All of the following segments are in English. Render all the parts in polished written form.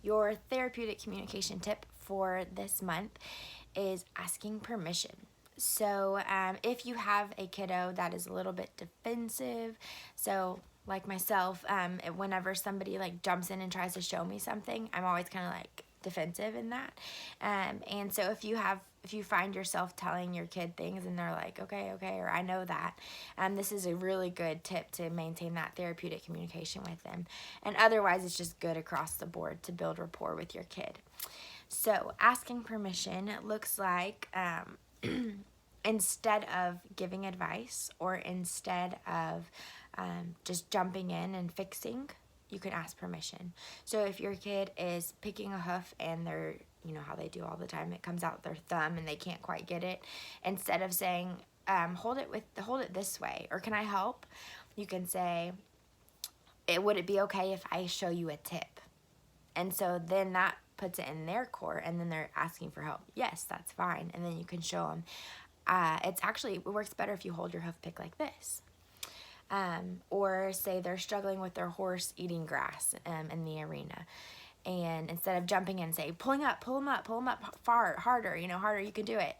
Your therapeutic communication tip for this month is asking permission. So if you have a kiddo that is a little bit defensive, so like myself, whenever somebody like jumps in and tries to show me something, I'm always kind of like defensive in that. And so if you find yourself telling your kid things and they're like, okay, or I know that, this is a really good tip to maintain that therapeutic communication with them. And otherwise, it's just good across the board to build rapport with your kid. So asking permission looks like instead of giving advice or instead of just jumping in and fixing, you can ask permission. So if your kid is picking a hoof and they're, you know how they do all the time, it comes out their thumb and they can't quite get it, instead of saying, hold it this way, or can I help? You can say, would it be okay if I show you a tip? And so then that puts it in their court, and then they're asking for help. Yes, that's fine. And then you can show them. It works better if you hold your hoof pick like this. Or say they're struggling with their horse eating grass in the arena. And instead of jumping in and say, pull him up far, harder, harder, you can do it.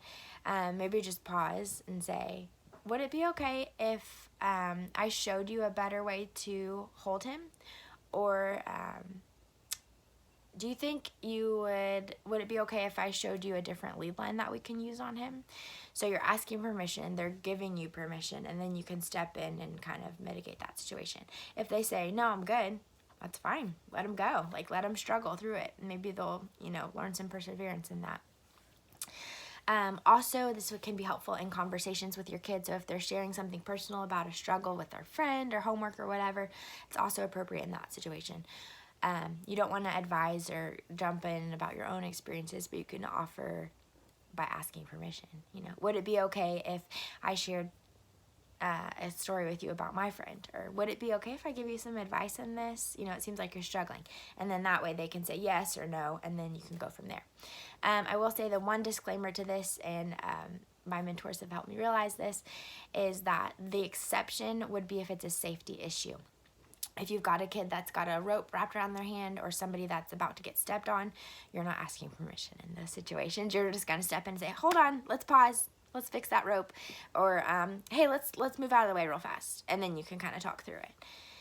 Maybe just pause and say, would it be okay if I showed you a better way to hold him? Or do you think would it be okay if I showed you a different lead line that we can use on him? So you're asking permission, they're giving you permission, and then you can step in and kind of mitigate that situation. If they say, no, I'm good, that's fine. Let them go. Like, let them struggle through it. Maybe they'll, learn some perseverance in that. Also, this can be helpful in conversations with your kids. So if they're sharing something personal about a struggle with their friend or homework or whatever, it's also appropriate in that situation. You don't want to advise or jump in about your own experiences, but you can offer by asking permission. Would it be okay if I shared a story with you about my friend? Or would it be okay if I give you some advice on this? It seems like you're struggling. And then that way they can say yes or no, and then you can go from there. I will say the one disclaimer to this, and my mentors have helped me realize this, is that the exception would be if it's a safety issue. If you've got a kid that's got a rope wrapped around their hand, or somebody that's about to get stepped on, you're not asking permission in those situations. You're just going to step in and say, hold on, let's pause. Let's fix that rope. Or, hey, let's move out of the way real fast. And then you can kind of talk through it.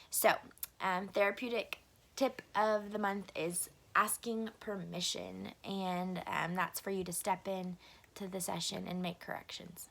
So, therapeutic tip of the month is asking permission. And that's for you to step in to the session and make corrections.